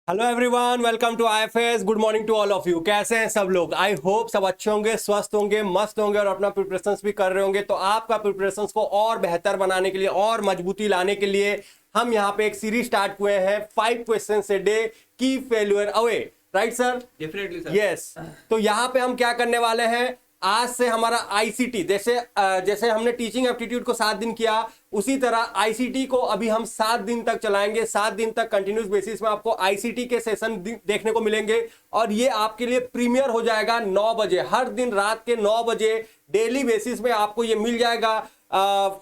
Hello everyone, welcome to IFS. Good morning to all of you. कैसे हैं सब लोग? आई होप सब अच्छे होंगे, स्वस्थ होंगे, मस्त होंगे और अपना प्रिपरेशंस भी कर रहे होंगे। तो आपका प्रिपरेशंस को और बेहतर बनाने के लिए और मजबूती लाने के लिए हम यहाँ पे एक सीरीज स्टार्ट हुए हैं 5 क्वेश्चंस ए डे, की failure away. Right sir? Definitely sir. Yes. तो यहाँ पे हम क्या करने वाले हैं, आज से हमारा आईसीटी जैसे हमने टीचिंग एप्टीट्यूड को 7 दिन किया, उसी तरह आईसीटी को अभी हम 7 दिन तक चलाएंगे। 7 दिन तक कंटिन्यूस बेसिस में आपको आईसीटी के सेशन देखने को मिलेंगे और ये आपके लिए प्रीमियर हो जाएगा 9 बजे, हर दिन रात के 9 बजे डेली बेसिस में आपको ये मिल जाएगा।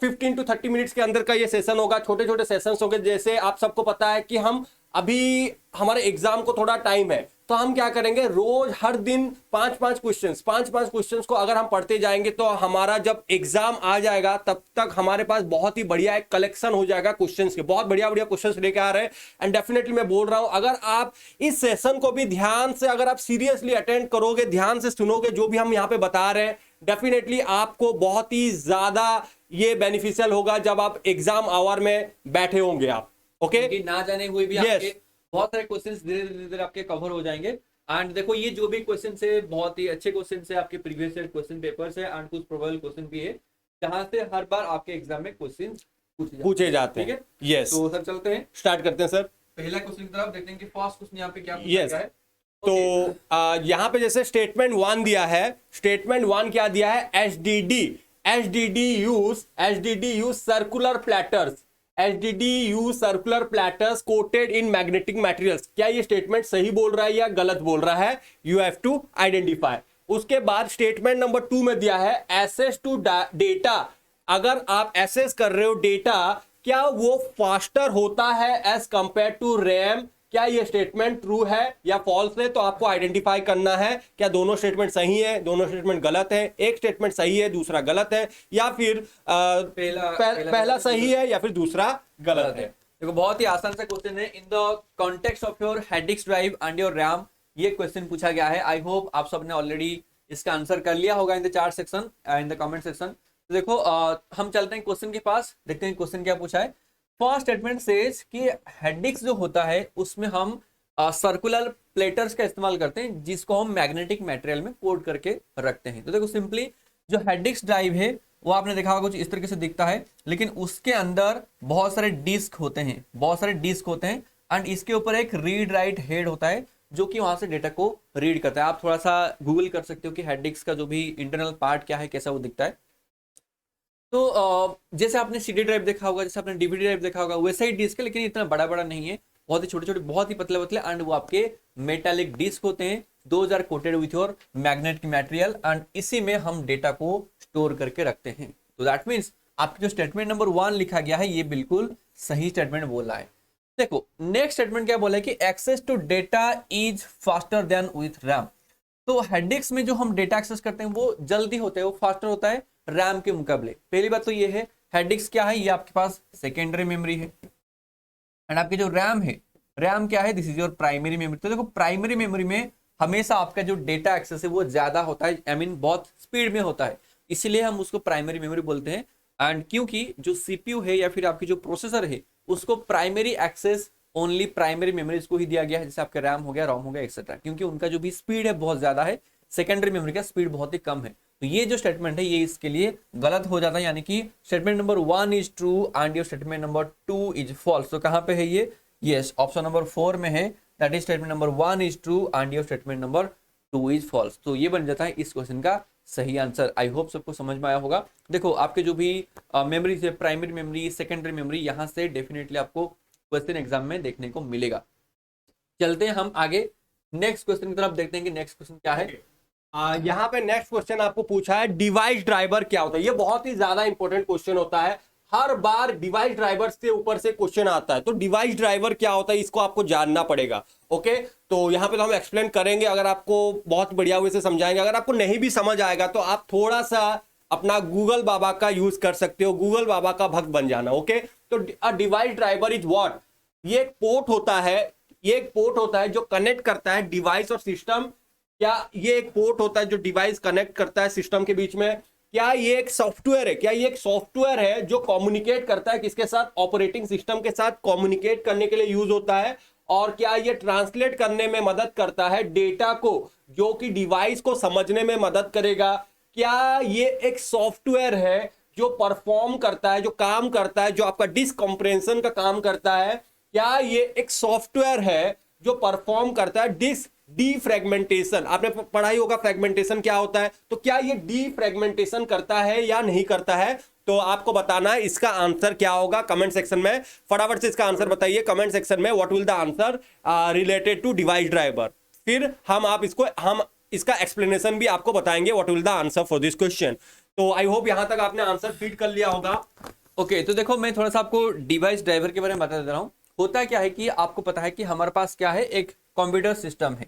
15 to 30 मिनट्स के अंदर का ये सेशन होगा, छोटे छोटे सेशंस होंगे। जैसे आप सबको पता है कि हम अभी हमारे एग्जाम को थोड़ा टाइम है, तो हम क्या करेंगे, रोज हर दिन 5-5 क्वेश्चंस को अगर हम पढ़ते जाएंगे तो हमारा जब एग्जाम आ जाएगा तब तक हमारे पास बहुत ही बढ़िया एक कलेक्शन हो जाएगा क्वेश्चंस के। बहुत बढ़िया बढ़िया क्वेश्चंस लेके आ रहे हैं एंड डेफिनेटली मैं बोल रहा हूं, अगर आप इस सेशन को भी ध्यान से, अगर आप सीरियसली अटेंड करोगे, ध्यान से सुनोगे जो भी हम यहाँ पे बता रहे हैं, डेफिनेटली आपको बहुत ही ज्यादा ये बेनिफिशियल होगा जब आप एग्जाम आवर में बैठे होंगे आप। ओके, ना जाने हुए भी Yes. आपके बहुत सारे क्वेश्चंस धीरे धीरे आपके कवर हो जाएंगे। एंड देखो, ये जो भी क्वेश्चन है बहुत ही अच्छे क्वेश्चन है, आपके प्रीवियस ईयर क्वेश्चन पेपर्स है एंड कुछ प्रोबेबल क्वेश्चन भी है जहां से हर बार आपके एग्जाम में क्वेश्चन पूछे जाते हैं। ठीक है, यस, तो सर चलते हैं, स्टार्ट करते हैं सर। पहला क्वेश्चन की तरफ देखते हैं कि फर्स्ट क्वेश्चन यहाँ पे क्या पूछा Yes. गया है। तो यहाँ पे जैसे स्टेटमेंट 1 दिया है, स्टेटमेंट 1 क्या दिया है, HDD use circular platters quoted in magnetic materials. क्या ये स्टेटमेंट सही बोल रहा है या गलत बोल रहा है? You have to identify. उसके बाद स्टेटमेंट नंबर 2 में दिया है एसेस टू डेटा। अगर आप एसेस कर रहे हो डेटा, क्या वो फास्टर होता है एज कंपेयर टू रैम? क्या ये स्टेटमेंट ट्रू है या फॉल्स है? तो आपको आइडेंटिफाई करना है क्या दोनों स्टेटमेंट सही है, दोनों स्टेटमेंट गलत है, एक स्टेटमेंट सही है दूसरा गलत है, या फिर पहला सही है या फिर दूसरा गलत है। देखो, बहुत ही आसान सा क्वेश्चन है। In the context of your hard disk drive and your RAM, ये क्वेश्चन पूछा गया है। आई होप आप सबने ऑलरेडी इसका आंसर कर लिया होगा in the chart section, in the comment section. तो देखो, हम चलते हैं क्वेश्चन के पास, देखते हैं क्वेश्चन क्या पूछा है। फर्स्ट स्टेटमेंट सेज कि हेड डिस्क जो होता है उसमें हम सर्कुलर प्लेटर्स का इस्तेमाल करते हैं जिसको हम मैग्नेटिक मटेरियल में कोट करके रखते हैं। तो देखो, सिंपली जो हेड डिस्क ड्राइव है वो आपने देखा होगा कुछ इस तरीके से दिखता है, लेकिन उसके अंदर बहुत सारे डिस्क होते हैं एंड इसके ऊपर एक रीड राइट हेड होता है जो कि वहां से डेटा को रीड करता है। आप थोड़ा सा गूगल कर सकते हो कि हेड डिस्क का जो भी इंटरनल पार्ट क्या है, कैसा वो दिखता है। तो जैसे आपने सीडी ड्राइव देखा होगा, जैसे आपने डीवीडी ड्राइव देखा होगा, वैसा ही डिस्क है, लेकिन इतना बड़ा बड़ा नहीं है, बहुत ही छोटे छोटे, बहुत ही पतले पतले एंड वो आपके मेटालिक डिस्क होते हैं। Those are coated with your magnetic material and इसी में हम डेटा को स्टोर करके रखते हैं। तो दैट मीन्स आपके जो स्टेटमेंट नंबर 1 लिखा गया है ये बिल्कुल सही स्टेटमेंट बोला है। देखो, नेक्स्ट स्टेटमेंट क्या बोला है कि access to data is faster than with RAM. तो हेड डिस्क में जो हम डेटा एक्सेस करते हैं वो जल्दी होता है, वो फास्टर होता है रैम के मुकाबले। पहली बात तो ये है, हेड डिस्क क्या है, ये आपके पास सेकेंडरी मेमोरी है एंड आपकी जो रैम है, रैम क्या है, this is your primary memory. तो देखो, प्राइमरी मेमोरी में हमेशा आपका जो डेटा एक्सेस है वो ज्यादा होता है, आई मीन बहुत स्पीड में होता है, इसीलिए हम उसको प्राइमरी मेमोरी बोलते हैं। एंड क्योंकि जो सीपीयू है या फिर आपकी जो प्रोसेसर है उसको primary access only primary memories को ही दिया गया है, जैसे आपका रैम हो गया, रोम हो गया, एक्सेट्रा, क्योंकि उनका जो भी स्पीड है बहुत ज्यादा है, सेकेंडरी मेमोरी का स्पीड बहुत ही कम है। तो ये जो स्टेटमेंट है ये इसके लिए गलत हो जाता है, यानी कि statement number 1 is true and your statement number 2 is false. तो कहां पे है ये? यस, ऑप्शन नंबर 4 में है, that is statement number 1 is true and your statement number 2 is false. तो ये बन जाता है इस क्वेश्चन का सही आंसर। आई होप सबको समझ में आया होगा। देखो, आपके जो भी मेमोरी है, प्राइमरी मेमोरी, सेकेंडरी मेमोरी, यहाँ से डेफिनेटली आपको क्वेश्चन एग्जाम में देखने को मिलेगा। चलते हैं हम आगे नेक्स्ट क्वेश्चन की तरफ, देखते हैं कि नेक्स्ट क्वेश्चन क्या है। यहाँ पे नेक्स्ट क्वेश्चन आपको पूछा है डिवाइस ड्राइवर क्या होता है। ये बहुत ही ज्यादा इंपॉर्टेंट क्वेश्चन होता है, हर बार डिवाइस ड्राइवर से ऊपर से क्वेश्चन आता है। तो डिवाइस ड्राइवर क्या होता है इसको आपको जानना पड़ेगा। ओके, तो यहाँ पे तो हम एक्सप्लेन करेंगे, अगर आपको बहुत बढ़िया वे से समझाएंगे। अगर आपको नहीं भी समझ आएगा तो आप थोड़ा सा अपना गूगल बाबा का यूज कर सकते हो, गूगल बाबा का भक्त बन जाना। ओके, तो डिवाइस ड्राइवर इज व्हाट? ये एक पोर्ट होता है जो कनेक्ट करता है डिवाइस और सिस्टम। क्या ये एक पोर्ट होता है जो डिवाइस कनेक्ट करता है सिस्टम के बीच में? क्या ये एक सॉफ्टवेयर है? क्या ये एक सॉफ्टवेयर है जो कम्युनिकेट करता है किसके साथ? ऑपरेटिंग सिस्टम के साथ कम्युनिकेट करने के लिए यूज होता है। और क्या ये ट्रांसलेट करने में मदद करता है डेटा को, जो कि डिवाइस को समझने में मदद करेगा? क्या ये एक सॉफ्टवेयर है जो परफॉर्म करता है, जो काम करता है, जो आपका डिस्क कंप्रेंशन का काम करता है? क्या ये एक सॉफ्टवेयर है जो परफॉर्म करता है डिस्क डीफ्रेगमेंटेशन? आपने पढ़ा ही होगा फ्रेगमेंटेशन क्या होता है, तो क्या ये डीफ्रेगमेंटेशन करता है या नहीं करता है? तो आपको बताना है इसका आंसर क्या होगा कमेंट सेक्शन में। फटाफट से इसका आंसर बताइए कमेंट सेक्शन में, what will the answer related to device driver. फिर हम इसका एक्सप्लेनेशन भी आपको बताएंगे, what will the answer for this question. तो आई होप यहां तक आपने आंसर फीड कर लिया होगा। ओके तो देखो मैं थोड़ा सा आपको डिवाइस ड्राइवर के बारे में बता दे रहा हूँ। होता क्या है कि आपको पता है कि हमारे पास क्या है, एक कंप्यूटर सिस्टम है,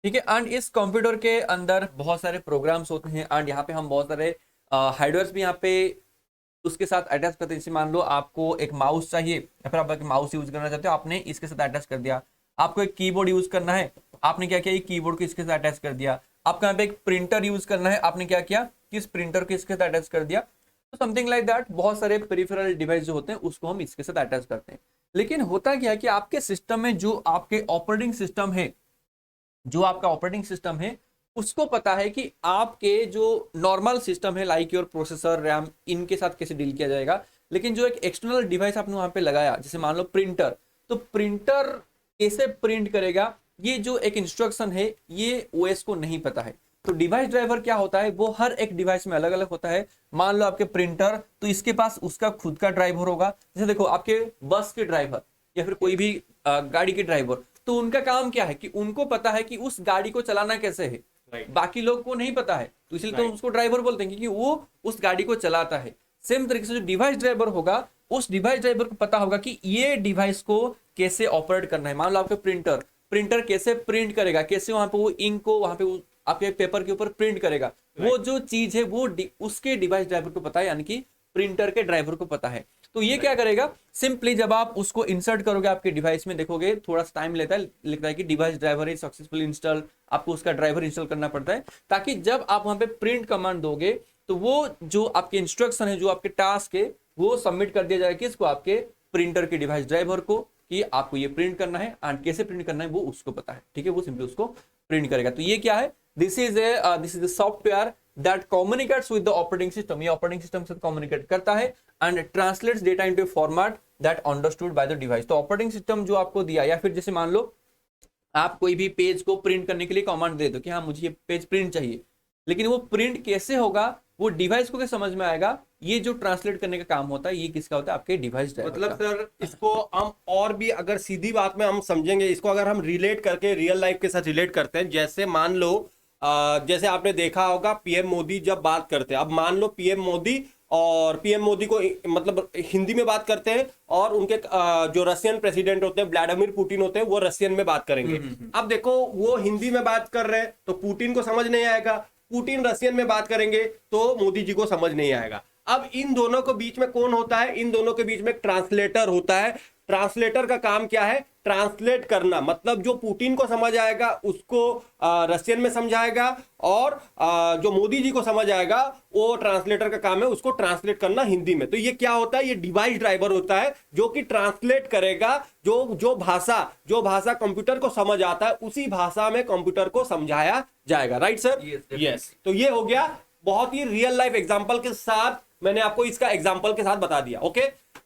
ठीक है, एंड इस कंप्यूटर के अंदर बहुत सारे प्रोग्राम्स होते हैं एंड यहाँ पे हम बहुत सारे हार्डवेयर भी यहाँ पे उसके साथ अटैच करते हैं। जैसे मान लो आपको एक माउस चाहिए या फिर आप एक माउस यूज करना चाहते हो, आपने इसके साथ अटैच कर दिया। आपको एक कीबोर्ड यूज करना है, आपने क्या किया, कीबोर्ड को इसके साथ अटैच कर दिया। आपको यहाँ पे एक प्रिंटर यूज करना है, आपने क्या किया कि इस प्रिंटर को इसके साथ अटैच कर दिया। तो समथिंग लाइक दैट, बहुत सारे पेरिफेरल डिवाइस जो होते हैं उसको हम इसके साथ अटैच करते हैं। लेकिन होता क्या है कि आपके सिस्टम में जो आपके ऑपरेटिंग सिस्टम है, जो आपका ऑपरेटिंग सिस्टम है, उसको पता है कि आपके जो नॉर्मल सिस्टम है लाइक योर प्रोसेसर, रैम, इनके साथ कैसे डील किया जाएगा। लेकिन जो एक एक्सटर्नल डिवाइस आपने वहां पे लगाया, जैसे मान लो प्रिंटर, तो प्रिंटर कैसे प्रिंट करेगा, ये जो एक इंस्ट्रक्शन है ये ओएस को नहीं पता है। तो डिवाइस ड्राइवर क्या होता है, वो हर एक डिवाइस में अलग अलग होता है। मान लो आपके प्रिंटर, तो इसके पास उसका खुद का ड्राइवर होगा। जैसे देखो आपके बस के ड्राइवर या फिर कोई भी गाड़ी के ड्राइवर, तो उनका काम क्या है कि उनको पता है कि उस गाड़ी को चलाना कैसे है, बाकी लोग को नहीं पता है, तो इसलिए तो उसको ड्राइवर बोलते हैं क्योंकि वो उस गाड़ी को चलाता है। सेम तरीके से जो डिवाइस ड्राइवर होगा, उस डिवाइस ड्राइवर को पता होगा कि ये डिवाइस को कैसे ऑपरेट करना है। मान लो आपके प्रिंटर कैसे प्रिंट करेगा, कैसे वहां पे वो इंक को वहां पे आपके पेपर के ऊपर प्रिंट करेगा, वो जो चीज है वो उसके डिवाइस ड्राइवर को पता है, यानी कि प्रिंटर के ड्राइवर को पता है। तो ये क्या करेगा, सिंपली जब आप उसको इंसर्ट करोगे आपके डिवाइस में, देखोगे थोड़ा सा टाइम लेता है, लिखता है कि device driver is successful install, आपको उसका ड्राइवर इंस्टॉल करना पड़ता है, ताकि जब आप वहां पे प्रिंट कमांड दोगे तो वो जो आपके इंस्ट्रक्शन है, जो आपके टास्क है, वो सबमिट कर दिया जाएगा किसको, आपके प्रिंटर के डिवाइस ड्राइवर को, कि आपको ये प्रिंट करना है एंड कैसे प्रिंट करना है वो उसको पता है, ठीक है, वो सिंपली उसको प्रिंट करेगा। तो ये क्या है, this is the software that communicates with the operating system. ये ऑपरेटिंग सिस्टम से कम्युनिकेट करता है and translates data into format that understood by the device. तो ऑपरेटिंग सिस्टम जो आपको दिया, या फिर जैसे मान लो आप कोई भी पेज को प्रिंट करने के लिए कमांड दे दो कि हाँ मुझे ये पेज प्रिंट चाहिए, लेकिन वो प्रिंट कैसे होगा, वो डिवाइस को क्या समझ में आएगा, ये जो ट्रांसलेट करने का काम होता है ये किसका होता है, आपके डिवाइस ड्राइवर। मतलब सर इसको हम और भी अगर सीधी बात में हम समझेंगे, इसको अगर हम रिलेट करके रियल लाइफ के साथ रिलेट करते हैं, जैसे मान लो जैसे आपने देखा होगा पीएम मोदी जब बात करते हैं, अब मान लो पीएम मोदी और पीएम मोदी को मतलब हिंदी में बात करते हैं, और उनके जो रशियन प्रेसिडेंट होते हैं व्लादिमीर पुतिन होते हैं, वो रशियन में बात करेंगे। अब देखो वो हिंदी में बात कर रहे हैं तो पुतिन को समझ नहीं आएगा, पुतिन रशियन में बात करेंगे तो मोदी जी को समझ नहीं आएगा। अब इन दोनों के बीच में कौन होता है, इन दोनों के बीच में ट्रांसलेटर होता है। ट्रांसलेटर का काम क्या है, ट्रांसलेट करना, मतलब जो पुतिन को समझ आएगा उसको रशियन में समझाएगा, और जो मोदी जी को समझ आएगा वो ट्रांसलेटर का काम है उसको ट्रांसलेट करना हिंदी में। तो ये क्या होता है, ये डिवाइस ड्राइवर होता है जो कि ट्रांसलेट करेगा, जो भाषा कंप्यूटर को समझ आता है उसी भाषा में कंप्यूटर को समझाया जाएगा। Right sir? यस। तो ये हो गया बहुत ही रियल लाइफ एग्जांपल के साथ, मैंने आपको इसका एग्जांपल के साथ बता दिया। ओके,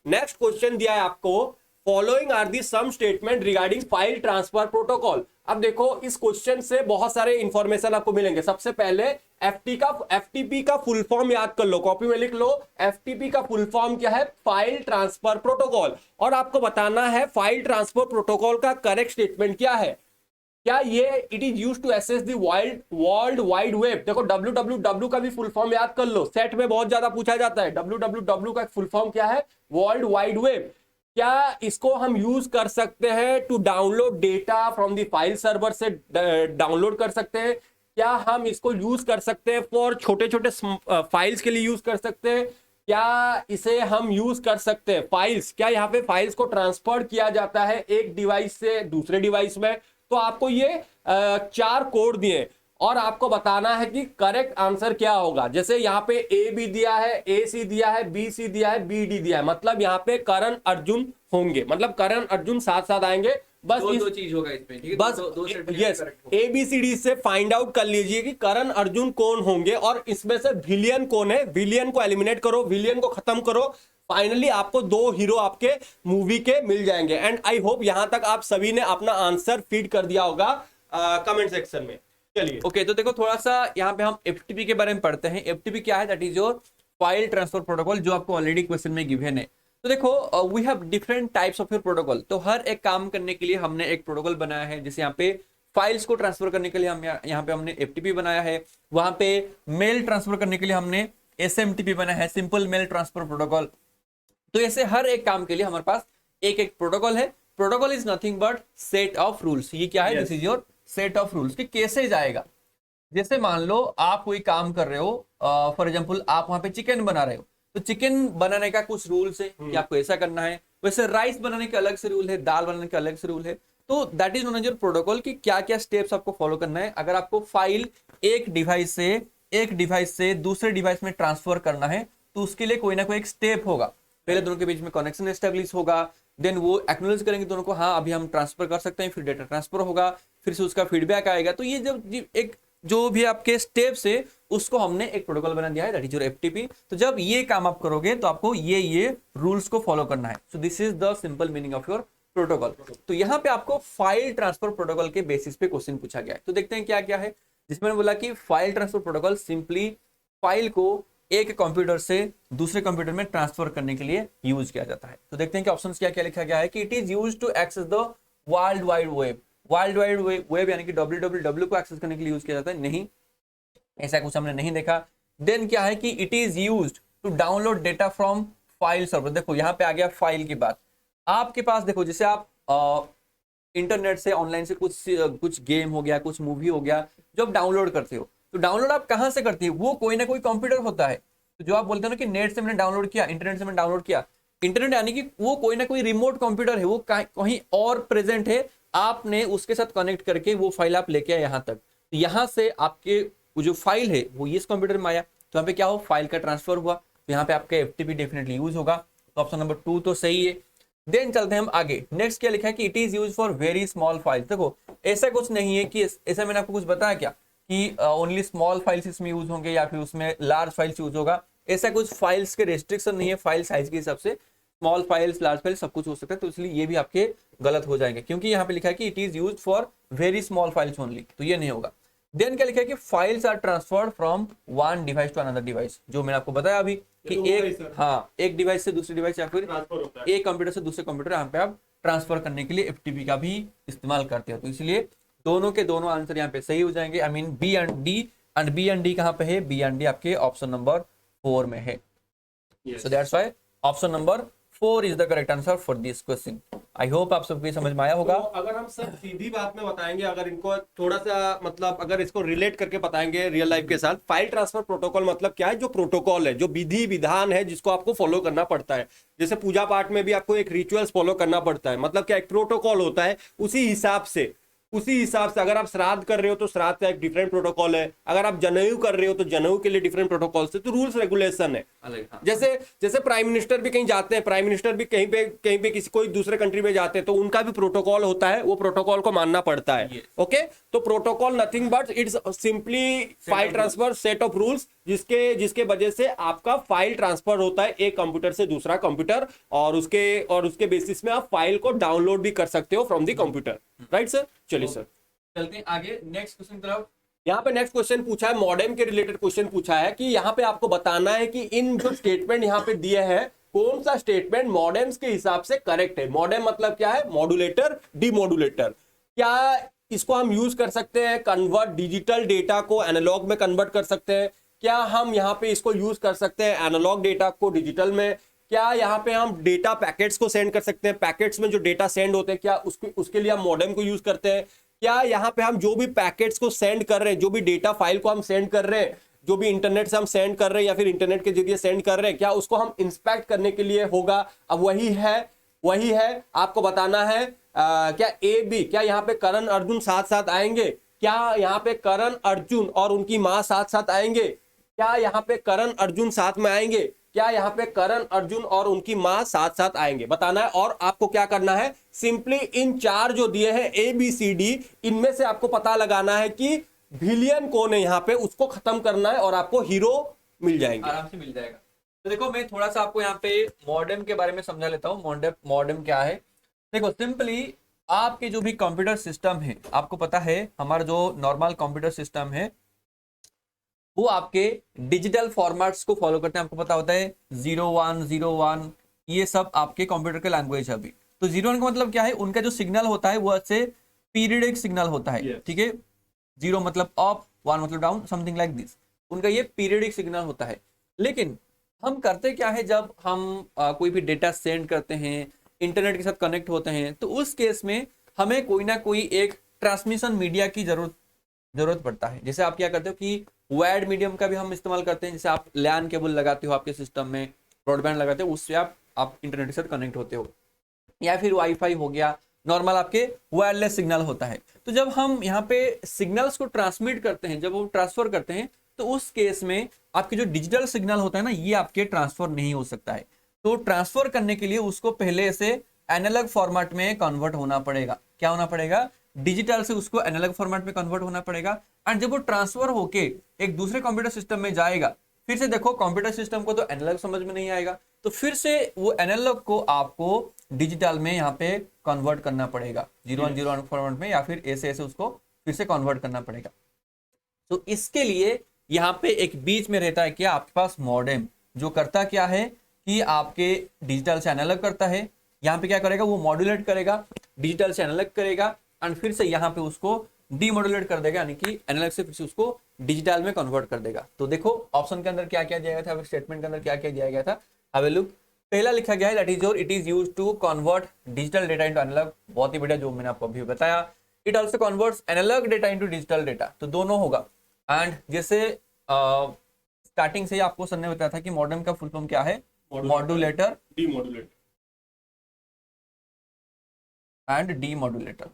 नेक्स्ट क्वेश्चन दिया है आपको, following are the some statement regarding file transfer protocol. अब देखो इस क्वेश्चन से बहुत सारे इंफॉर्मेशन आपको मिलेंगे। सबसे पहले एफटीपी का फुल फॉर्म याद कर लो, कॉपी में लिख लो। एफटीपी का फुल फॉर्म क्या है, फाइल ट्रांसफर प्रोटोकॉल। और आपको बताना है फाइल ट्रांसफर प्रोटोकॉल का करेक्ट स्टेटमेंट क्या है। क्या ये it is used to access the world wide web. देखो www का भी फुल फॉर्म याद कर लो, सेट में बहुत ज्यादा पूछा जाता है। www का फुल फॉर्म क्या है, वर्ल्ड वाइड वेब। क्या इसको हम यूज कर सकते हैं to download data from the file server से डाउनलोड कर सकते हैं। क्या हम इसको यूज कर सकते हैं फॉर छोटे छोटे फाइल्स के लिए यूज कर सकते हैं। क्या इसे हम यूज कर सकते हैं फाइल्स, क्या यहाँ पे फाइल्स को ट्रांसफर किया जाता है एक डिवाइस से दूसरे डिवाइस में। तो आपको ये 4 कोड दिए और आपको बताना है कि करेक्ट आंसर क्या होगा। जैसे यहाँ पे ए भी दिया है, ए सी दिया है, बी सी दिया है, बी डी दिया है, मतलब यहाँ पे करण अर्जुन होंगे, मतलब करण अर्जुन साथ साथ आएंगे। बस दो चीज होगा इसमें, ठीक है, बस दो set में यस correct होगा। ABCD से फाइंड आउट कर लीजिए कि करण अर्जुन कौन होंगे और इसमें से विलियन कौन है, विलियन को एलिमिनेट करो, विलियन को खत्म करो, फाइनली आपको 2 हीरो आपके मूवी के मिल जाएंगे। एंड आई होप यहां तक आप सभी ने अपना आंसर फीड कर दिया होगा कमेंट सेक्शन में। चलिए ओके, तो देखो थोड़ा सा यहाँ पे हम FTP के बारे में पढ़ते हैं। FTP क्या है? That is your file transfer protocol, जो आपको ऑलरेडी क्वेश्चन में गिवन है। तो देखो we have different types of your protocol. तो हर एक काम करने के लिए हमने एक प्रोटोकॉल बनाया है। जैसे यहाँ पे फाइल्स को ट्रांसफर करने के लिए हम यहाँ पे हमने FTP बनाया है। वहां पे मेल ट्रांसफर करने के लिए हमने SMTP बनाया है, सिंपल मेल ट्रांसफर प्रोटोकॉल। तो ऐसे हर एक काम के लिए हमारे पास एक एक प्रोटोकॉल है। Protocol is nothing but set of rules. ये क्या है? This is your set of rules कि कैसे जाएगा। जैसे मान लो आप कोई काम कर रहे हो, फॉर एग्जांपल आप वहां पे चिकन बना रहे हो, तो चिकन बनाने का कुछ रूल्स है कि आपको ऐसा करना है। वैसे राइस बनाने के अलग से रूल है, दाल बनाने के अलग से रूल है। तो that is known as your protocol कि क्या क्या स्टेप्स आपको फॉलो करना है। अगर आपको फाइल एक डिवाइस से दूसरे डिवाइस में ट्रांसफर करना है तो उसके लिए कोई ना कोई एक स्टेप होगा। पहले दोनों के बीच में कनेक्शन एस्टेब्लिश होगा, देन वो एक्नॉलेज करेंगे दोनों को, हाँ अभी हम ट्रांसफर कर सकते हैं, फिर डेटा ट्रांसफर होगा, फिर से उसका फीडबैक आएगा। तो ये जब एक जो भी आपके स्टेप्स है उसको हमने एक प्रोटोकॉल बना दिया है, दैट इज योर FTP। तो जब ये काम आप करोगे तो आपको ये रूल्स को फॉलो करना है। So this is the simple meaning of your protocol. तो यहाँ पे आपको फाइल ट्रांसफर प्रोटोकॉल के बेसिस पे क्वेश्चन पूछा गया है। तो देखते हैं क्या क्या है। जिसमें मैंने बोला कि file transfer protocol simply file को एक कंप्यूटर से दूसरे कंप्यूटर में ट्रांसफर करने के लिए यूज किया जाता है। तो देखते हैं कि ऑप्शंस क्या क्या लिखा गया है कि it is used to access the world wide web. World wide web यानी कि www को एक्सेस करने के लिए यूज किया जाता है? नहीं, ऐसा कुछ हमने नहीं देखा। देन क्या है कि it is used to download data from file server. देखो यहाँ पे आ गया फाइल की बात। आपके पास देखो जैसे आप इंटरनेट से ऑनलाइन से कुछ गेम हो गया, कुछ मूवी हो गया, जो आप डाउनलोड करते हो, तो डाउनलोड आप कहाँ से करते हो? वो कोई ना कोई कंप्यूटर होता है। तो जो आप बोलते हो ना कि नेट से मैंने डाउनलोड किया, इंटरनेट से मैंने डाउनलोड किया, इंटरनेट यानी कि वो कोई ना कोई रिमोट कंप्यूटर है, वो कहीं और प्रेजेंट है, आपने उसके साथ कनेक्ट करके वो फाइल आप लेके आए यहाँ तक। तो यहाँ से आपके वो जो फाइल है वो इस कंप्यूटर में आया, तो यहाँ पे क्या हो, फाइल का ट्रांसफर हुआ। तो यहाँ पे आपका FTP डेफिनेटली यूज होगा। तो ऑप्शन नंबर 2 तो सही है। देन चलते हैं हम आगे। नेक्स्ट क्या लिखा है कि it is use for very small files. देखो ऐसा कुछ नहीं है कि ऐसा मैंने आपको कुछ बताया क्या कि ओनली स्मॉल फाइल्स इसमें यूज होंगे या फिर उसमें लार्ज फाइल्स यूज होगा। ऐसा कुछ फाइल्स के रेस्ट्रिक्शन नहीं है। फाइल साइज के हिसाब से स्मॉल फाइल्स, लार्ज फाइल्स सब कुछ हो सकता है। तो इसलिए ये भी आपके गलत हो जाएंगे, क्योंकि यहाँ पे लिखा है कि it is use for very small files only, तो ये नहीं होगा। देन क्या लिखा है कि files are transferred from one device to another device, जो मैंने आपको बताया अभी कि एक डिवाइस से दूसरे डिवाइस या फिर एक कंप्यूटर से दूसरे कंप्यूटर यहाँ पे आप ट्रांसफर करने के लिए FTP का भी इस्तेमाल करते हो। तो इसलिए दोनों के दोनों आंसर यहाँ पे सही हो जाएंगे। I mean B and D कहाँ पे है? बी एंड डी आपके ऑप्शन नंबर 4 में है। So that's why option number 4 is the correct answer for this question. I hope आप सबको समझ में आया होगा। तो अगर हम सब सीधी बात में बताएंगे, अगर इनको थोड़ा सा मतलब अगर इसको रिलेट करके बताएंगे रियल लाइफ के साथ, फाइल ट्रांसफर प्रोटोकॉल मतलब क्या है? जो प्रोटोकॉल है, जो विधि विधान है जिसको आपको फॉलो करना पड़ता है। जैसे पूजा पाठ में भी आपको एक रिचुअल्स फॉलो करना पड़ता है, मतलब क्या एक प्रोटोकॉल होता है। उसी हिसाब से अगर आप श्राद्ध कर रहे हो तो श्राद्ध का एक डिफरेंट प्रोटोकॉल है, अगर आप जनेऊ कर रहे हो तो जनेऊ के लिए डिफरेंट प्रोटोकॉल से, तो रूल्स रेगुलेशन है अलग। हाँ। जैसे प्राइम मिनिस्टर भी कहीं जाते हैं, प्राइम मिनिस्टर भी कहीं पे किसी कोई दूसरे कंट्री में जाते हैं, तो उनका भी प्रोटोकॉल होता है, वो प्रोटोकॉल को मानना पड़ता है। ओके, तो protocol nothing but it's simply file transfer set of rules, जिसके वजह से आपका फाइल ट्रांसफर होता है एक कंप्यूटर से दूसरा कंप्यूटर, और उसके बेसिस में आप फाइल को डाउनलोड भी कर सकते हो from the computer. Right sir? चलिए सर चलते हैं आगे नेक्स्ट क्वेश्चन की तरफ। यहाँ पे नेक्स्ट क्वेश्चन पूछा है, मॉडेम के रिलेटेड क्वेश्चन पूछा है कि यहाँ पे आपको बताना है कि इन जो स्टेटमेंट यहाँ पे दिए हैं, कौन सा स्टेटमेंट मॉडेम्स के हिसाब से करेक्ट है। मॉडेम मतलब क्या है? Modulator, demodulator. क्या इसको हम यूज कर सकते हैं कन्वर्ट डिजिटल डेटा को एनालॉग में कन्वर्ट कर सकते हैं? क्या हम यहाँ पे इसको यूज कर सकते हैं एनालॉग डेटा को डिजिटल में? क्या यहाँ पे हम डेटा पैकेट्स को सेंड कर सकते हैं? पैकेट्स में जो डेटा सेंड होते हैं, क्या उसके लिए हम मॉडेम को यूज करते हैं? क्या यहाँ पे हम जो भी पैकेट्स को सेंड कर रहे हैं, जो भी डेटा फाइल को हम सेंड कर रहे हैं, जो भी इंटरनेट से हम सेंड कर रहे हैं या फिर इंटरनेट के जरिए सेंड कर रहे हैं, क्या उसको हम इंस्पेक्ट करने के लिए होगा? अब वही है आपको बताना है। क्या ए बी, क्या यहाँ पे करण अर्जुन साथ साथ आएंगे? क्या यहाँ पे करण अर्जुन और उनकी माँ साथ साथ आएंगे? क्या यहाँ पे करण अर्जुन साथ में आएंगे? क्या यहाँ पे करण अर्जुन और उनकी मां साथ साथ आएंगे, बताना है। और आपको क्या करना है, सिंपली इन 4 जो दिए हैं ABCD, इनमें से आपको पता लगाना है कि विलियन कौन है यहाँ पे, उसको खत्म करना है और आपको हीरो मिल जाएंगे, आराम से मिल जाएगा। तो देखो मैं थोड़ा सा आपको यहाँ पे मॉडेम के बारे में समझा लेता हूँ। मॉडेम क्या है, देखो सिंपली आपके जो भी कंप्यूटर सिस्टम है, आपको पता है हमारा जो नॉर्मल कंप्यूटर सिस्टम है वो आपके डिजिटल फॉर्मेट्स को फॉलो करते हैं। आपको पता होता है 0101, ये सब आपके कंप्यूटर के लैंग्वेज है। अभी तो 01 का मतलब क्या है, उनका जो सिग्नल होता है वो अच्छे पीरियडिक सिग्नल होता है, ठीक है। 0 मतलब अप, 1 मतलब डाउन, समथिंग लाइक दिस, उनका ये पीरियडिक सिग्नल होता है। लेकिन हम करते क्या है, जब हम कोई भी डेटा सेंड करते हैं, इंटरनेट के साथ कनेक्ट होते हैं, तो उस केस में हमें कोई ना कोई एक ट्रांसमिशन मीडिया की जरूरत पड़ता है। जैसे आप क्या करते हो कि वायर्ड मीडियम का भी हम इस्तेमाल करते हैं, जैसे आप लैन केबल लगाते हो आपके सिस्टम में, ब्रॉडबैंड लगाते हो, उससे आप इंटरनेट के साथ कनेक्ट होते हो, या फिर वाईफाई हो गया, नॉर्मल आपके वायरलेस सिग्नल होता है। तो जब हम यहाँ पे सिग्नल्स को ट्रांसमिट करते हैं, जब वो ट्रांसफर करते हैं, तो उस केस में आपके जो डिजिटल सिग्नल होता है ना, ये आपके ट्रांसफर नहीं हो सकता है। तो ट्रांसफर करने के लिए उसको पहले से एनालॉग फॉर्मेट में कन्वर्ट होना पड़ेगा। क्या होना पड़ेगा, डिजिटल से उसको एनालॉग फॉर्मेट में कन्वर्ट होना पड़ेगा। एंड जब वो ट्रांसफर होके एक दूसरे कंप्यूटर सिस्टम में जाएगा, फिर से देखो कंप्यूटर सिस्टम को तो एनालॉग समझ में नहीं आएगा, तो फिर से वो एनालॉग को आपको डिजिटल में यहाँ पे कन्वर्ट करना पड़ेगा, 0101 फॉर्मेट में, या फिर ऐसे उसको फिर से कन्वर्ट करना पड़ेगा। तो इसके लिए यहाँ पे एक बीच में रहता है क्या, आपके पास मॉडेम, जो करता क्या है कि आपके डिजिटल से एनालॉग करता है। यहाँ पे क्या करेगा, वो मॉड्यूलेट करेगा, डिजिटल से एनालॉग करेगा, एंड फिर से यहाँ पे उसको डीमॉड्यूलेट कर देगा, यानी कि एनालॉग से फिर से उसको डिजिटल में कन्वर्ट कर देगा। तो देखो ऑप्शन के अंदर क्या क्या दिया गया था, स्टेटमेंट के अंदर क्या क्या दिया गया था, हैव अ लुक। पहला लिखा गया है that is your it is used to convert digital data into analogue. बहुत ही बढ़िया, जो मैंने आपको अभी बताया। It also converts analogue data into digital data, तो दोनों होगा। एंड जैसे स्टार्टिंग से ही आपको सर ने बताया था कि मॉडेम का फुल फॉर्म क्या है, मॉड्यूलेटर, डीमॉड्यूलेटर एंड डीमॉड्यूलेटर।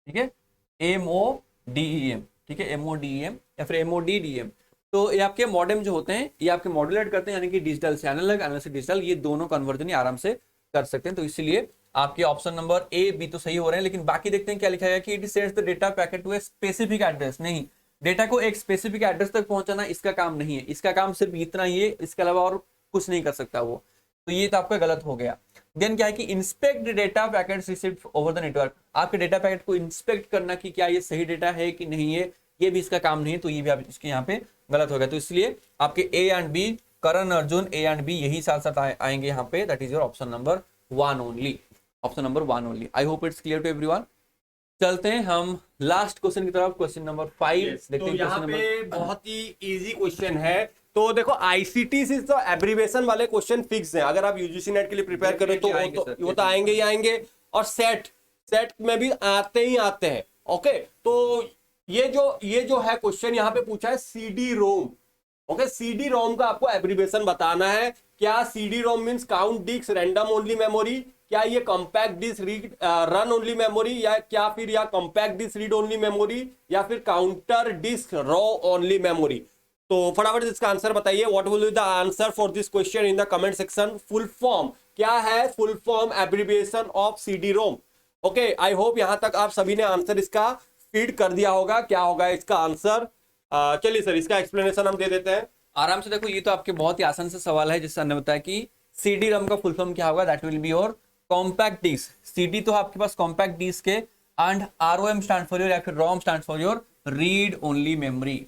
ठीक है, MODEM, ठीक है, MODEM या फिर MODDM। तो ये आपके मॉडेम जो होते हैं, ये आपके मॉड्यूलेट करते हैं, यानी कि डिजिटल से एनालॉग, एनालॉग से डिजिटल, ये दोनों कन्वर्जन ही आराम से कर सकते हैं। तो इसीलिए आपके ऑप्शन नंबर A, B तो सही हो रहे हैं। लेकिन बाकी देखते हैं क्या लिखा है कि it sends the data packet to a specific address. नहीं, डेटा को एक स्पेसिफिक एड्रेस तक पहुंचाना इसका काम नहीं है, इसका काम सिर्फ इतना ही है, इसके अलावा और कुछ नहीं कर सकता वो। तो ये तो आपका गलत हो गया। देन क्या है कि inspect data packets received over the network, आपके डेटा पैकेट को इंस्पेक्ट करना कि क्या ये सही डेटा है कि नहीं है, ये भी इसका काम नहीं है, तो ये भी आप इसके यहाँ पे गलत हो गया। तो इसलिए आपके A and B, Karan Arjun A and B यही साथ साथ आएंगे यहाँ पे। That is your option number 1 only, option number 1 only. I hope it's clear to everyone. चलते हैं हम लास्ट क्वेश्चन की तरफ, क्वेश्चन नंबर 5 देखते हैं। यहाँ पे बहुत ही इजी क्वेश्चन है। तो देखो आईसीटी से तो एब्रीवेशन वाले क्वेश्चन फिक्स हैं, अगर आप यूजीसी नेट के लिए प्रिपेयर करें तो वो तो आएंगे ही आएंगे, और सेट में भी आते ही आते हैं। ओके, तो ये जो है क्वेश्चन यहाँ पे पूछा है CD ROM. Okay, CD ROM का आपको एब्रीवेशन बताना है। क्या CD ROM means count disc random only memory, क्या ये compact disc read run only memory, या क्या फिर या compact disc read only memory, या फिर counter disc raw only memory. तो फटाफट इसका आंसर बताइए। What will be the answer for this question in the comment section. Full form क्या है, full form abbreviation of CD ROM. Okay, I hope यहां तक आप सभी ने आंसर इसका फीड कर दिया होगा। क्या होगा इसका आंसर? चलिए सर, इसका एक्सप्लेनेशन हम दे देते हैं आराम से। देखो ये तो आपके बहुत ही आसान से सवाल है, जिससे हमने बताया कि CD रोम का फुल फॉर्म क्या होगा, that will be your compact disc. CD तो आपके पास कॉम्पैक्ट डिस्क है, and ROM stand for your, या फिर ROM stand for your read only memory,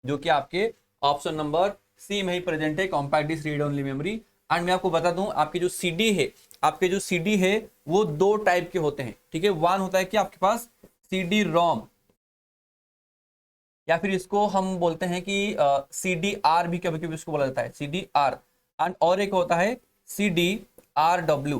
जो कि आपके ऑप्शन नंबर C में ही प्रेजेंट है, compact disc read only memory. And मैं आपको बता दूं, आपकी जो CD है, आपके जो CD है वो 2 टाइप के होते हैं। ठीक है, वन होता है कि आपके पास CD ROM, या फिर इसको हम बोलते हैं कि CDR भी कभी कभी इसको बोला जाता है, CDR। एंड और एक होता है CDRW।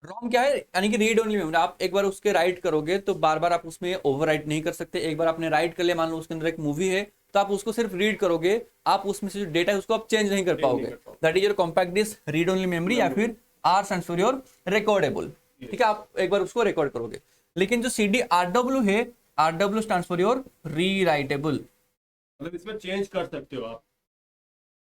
रोम क्या है, यानी कि रीड ओनली मेमोरी। आप एक बार उसके राइट करोगे तो बार बार आप उसमें ओवर राइट नहीं कर सकते। एक बार आपने राइट कर लिया, मान लो उसके अंदर एक मूवी है, तो आप उसको सिर्फ रीड करोगे, आप उसमें से जो डेटा है उसको आप चेंज नहीं कर पाओगे। That is your compact disc read only memory, या फिर R stands for your recordable. ठीक है, आप एक बार उसको रिकॉर्ड करोगे। लेकिन जो CDRW है, RW stands for your rewritable. मतलब इसमें चेंज कर सकते हो आप।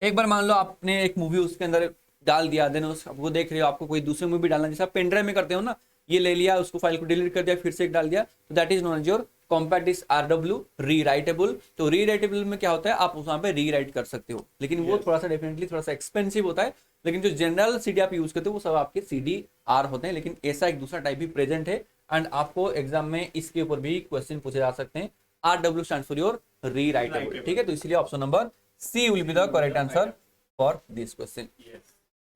एक बार मान लो आपने एक मूवी उसके अंदर डाल दिया, देन उसको देख रहे हो, आपको कोई दूसरी मूवी डालना, जैसे आप पेन ड्राइव में करते हो ना, ये ले लिया, उसको फाइल को डिलीट कर दिया, फिर से एक डाल दिया, तो that is known as your compact disc RW rewritable. तो रीराइटेबल में क्या होता है, आप वहां पे रीराइट कर सकते हो, लेकिन वो थोड़ा सा डेफिनेटली थोड़ा सा एक्सपेंसिव होता है। लेकिन जो जनरल CD आप यूज करते हो वो सब आपके CDR होते हैं, लेकिन ऐसा एक दूसरा टाइप भी प्रेजेंट है। एंड आपको एग्जाम में इसके ऊपर भी क्वेश्चन पूछे जा सकते हैं। RW stands for your rewritable, ठीक है। तो इसलिए option number C will be the correct answer for this question.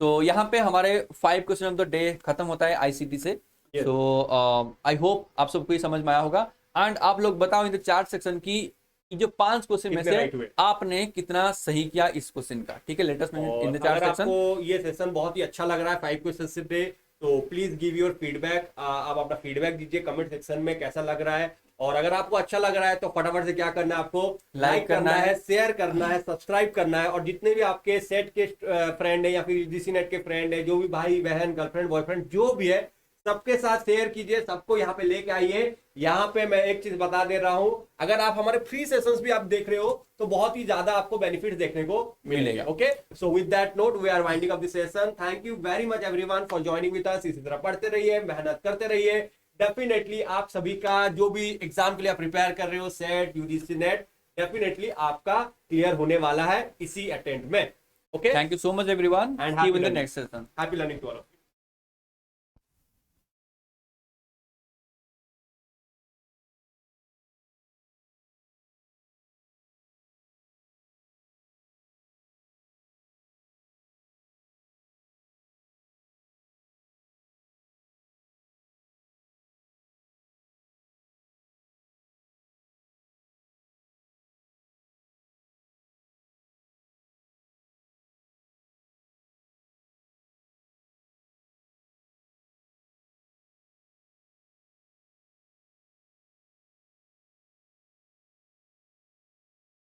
तो यहाँ पे हमारे 5 क्वेश्चन ऑफ द डे खत्म होता है ICT से। तो आई होप आप सबको ये समझ में आया होगा। एंड आप लोग बताओ इन द चार्ट सेक्शन की जो 5 क्वेश्चन में से आपने कितना सही किया इस क्वेश्चन का, ठीक है। Latest in the chart section. आपको ये सेशन बहुत ही अच्छा लग रहा है 5 क्वेश्चन से डे, तो प्लीज गिव योर फीडबैक। आप अपना फीडबैक दीजिए कमेंट सेक्शन में, कैसा लग रहा है। और अगर आपको अच्छा लग रहा है तो फटाफट से क्या करना है, आपको लाइक करना है, शेयर करना है, सब्सक्राइब करना है। और जितने भी आपके सेट के फ्रेंड है या फिर UGC नेट के फ्रेंड है, जो भी भाई बहन गर्लफ्रेंड बॉयफ्रेंड जो भी है, सबके साथ शेयर कीजिए, सबको यहाँ पे लेके आइए। यहाँ पे मैं एक चीज बता दे रहा हूँ, अगर आप हमारे फ्री सेशंस भी आप देख रहे हो तो बहुत ही ज्यादा आपको बेनिफिट देखने को मिलेगा। Okay, so with that note we are winding up this session. Thank you very much everyone for joining with us. इसी तरह पढ़ते रहिए, मेहनत करते रहिए। डेफिनेटली आप सभी का जो भी एग्जाम के लिए आप प्रिपेयर कर रहे हो, सेट UGC नेट, डेफिनेटली आपका क्लियर होने वाला है इसी अटेम्प्ट में। Okay, thank you so much everyone, see you in the next session. Happy learning to all of you.